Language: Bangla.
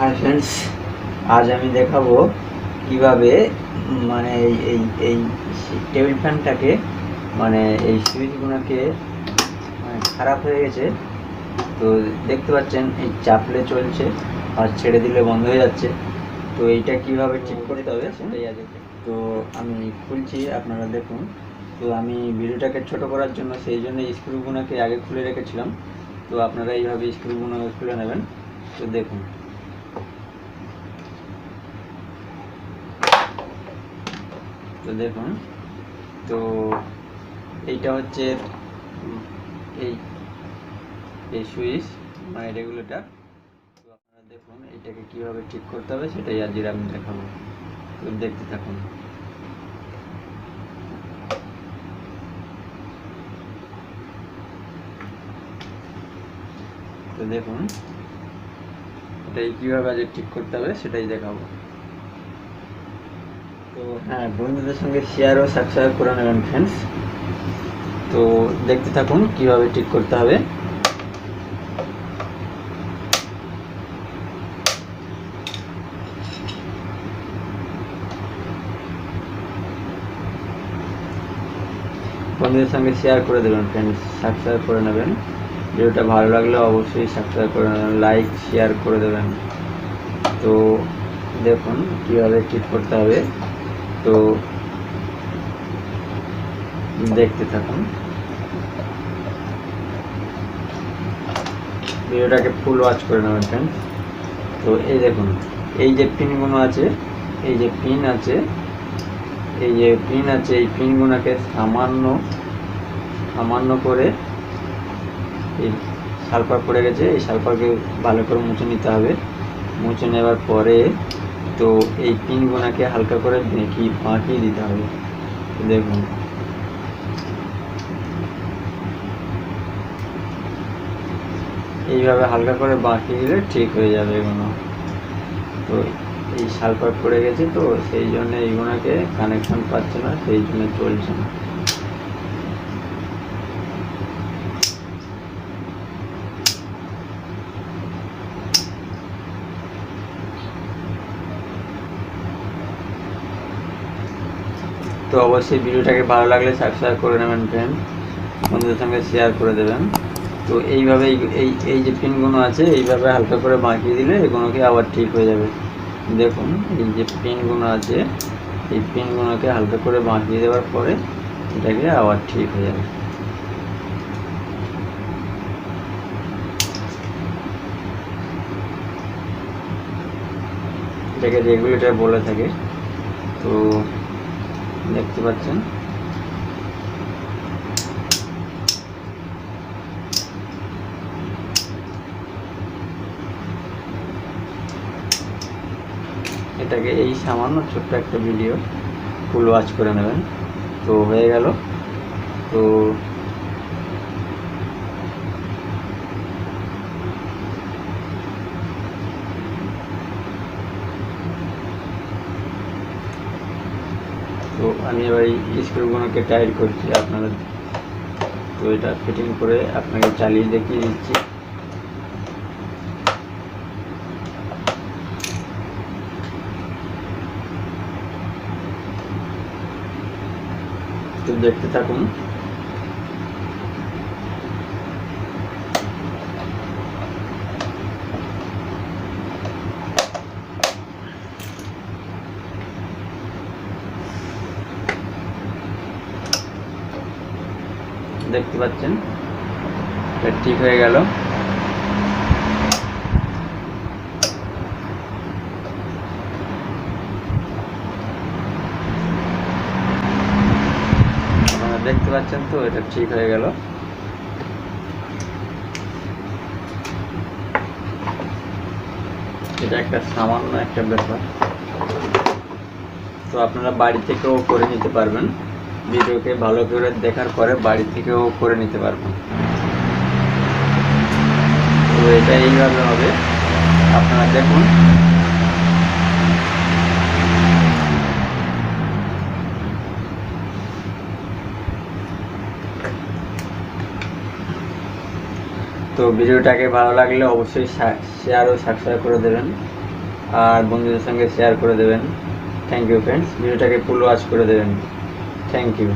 হাই ফ্রেন্ডস, আজ আমি দেখাবো কিভাবে মানে এই টেবিল ফ্যানটাকে মানে এই সুইচগুলোকে খারাপ হয়ে গেছে। তো দেখতে পাচ্ছেন এই চাপলে চলছে আর ছেড়ে দিলে বন্ধ হয়ে যাচ্ছে। তো এইটা কিভাবে ঠিক করতে হবে সেটাই আজ। তো আমি খুলছি, আপনারা দেখুন। তো আমি ভিডিওটাকে ছোট করার জন্য সেই জন্য স্ক্রুগুলোকে আগে খুলে রেখেছিলাম। তো আপনারা এইভাবে স্ক্রুগুলো খুলে নেবেন। তো দেখুন, দেখুন তো এইটা হচ্ছে এই এই সুইচ মানে রেগুলেটর। তো আপনারা দেখুন এইটাকে কীভাবে ঠিক করতে হবে সেটাই আজ আমি দেখাবো। তো দেখতে থাকুন। তো দেখুন এটাই কীভাবে আজ ঠিক করতে হবে সেটাই দেখাবো। তো হ্যাঁ, বন্ধুদের সঙ্গে শেয়ার ও সাবস্ক্রাইব করে নেবেন ফ্রেন্ডস। তো দেখতে থাকুন কিভাবে ঠিক করতে হবে। বন্ধুদের সঙ্গে শেয়ার করে দেবেন ফ্রেন্ডস, সাবস্ক্রাইব করে নেবেন। ভিডিওটা ভালো লাগলে অবশ্যই সাবস্ক্রাইব করে নেবেন, লাইক শেয়ার করে দেবেন। তো দেখুন কীভাবে ঠিক করতে হবে। তো দেখতে থাকুন, ভিডিওটাকে ফুল ওয়াচ করে নেবেন ফ্রেন্ডস। তো এই দেখুন, এই যে পিনগুলো আছে, এই যে পিন আছে, এই পিনগুলোকে সামান্য করে এই সালফার পড়ে গেছে, এই সালফারকে ভালো করে মুছে নিতে হবে। মুছে নেওয়ার পরে তো এই পিনগুলোকে হালকা করে বাঁকিয়ে দিতে হবে। দেখুন এইভাবে হালকা করে বাঁকিয়ে দিলে ঠিক হয়ে যাবে এগুলো। তো এই সালফার পড়ে গেছে, তো সেই জন্য এইগুলোকে কানেকশন পাচ্ছে না, সেই জন্য চলছে না। তো অবশ্যই ভিডিওটাকে ভালো লাগলে সাবস্ক্রাইব করে নেবেন ফ্রেন্ড, বন্ধুদের সঙ্গে শেয়ার করে দেবেন। তো এইভাবে এই যে পিনগুলো আছে এইভাবে হালকা করে বাঁকিয়ে দিলে এগুলোকে আবার ঠিক হয়ে যাবে। দেখুন এই যে পিনগুলো আছে, এই পিনগুলোকে হালকা করে বাঁকিয়ে দেওয়ার পরে এটাকে আবার ঠিক হয়ে যাবে। এটাকে রেগুলেটর বলে থাকে। তো দেখতে পাচ্ছেন এটাকে এই সামান্য ছোট্ট একটা ভিডিও ফুল ওয়াচ করে নেবেন। তো হয়ে গেল। তো আমি এবার এই স্ক্রুগুলোকে টাইট করছি আপনারা। তো এটা ফিটিং করে আপনাকে চালিয়ে দেখিয়ে দিচ্ছি। তো দেখতে থাকুন। দেখতে পাচ্ছেন এটা ঠিক হয়ে গেল। আপনারা দেখতে পাচ্ছেন তো এটা ঠিক হয়ে গেল। এটা একটা সামান্য একটা ব্যাপার। তো আপনারা বাড়ি থেকেও করে নিতে পারবেন, ভিডিওকে ভালো করে দেখার পরে বাড়ি থেকেও করে নিতে পারবেন। তো এটা এইভাবে হবে, আপনারা দেখুন। তো ভিডিওটাকে ভালো লাগলে অবশ্যই শেয়ার ও সাবস্ক্রাইব করে দেবেন। আর বন্ধুদের সঙ্গে শেয়ার করে দেবেন। থ্যাংক ইউ ফ্রেন্ডস, ভিডিওটাকে ফুল ওয়াচ করে দেবেন। Thank you.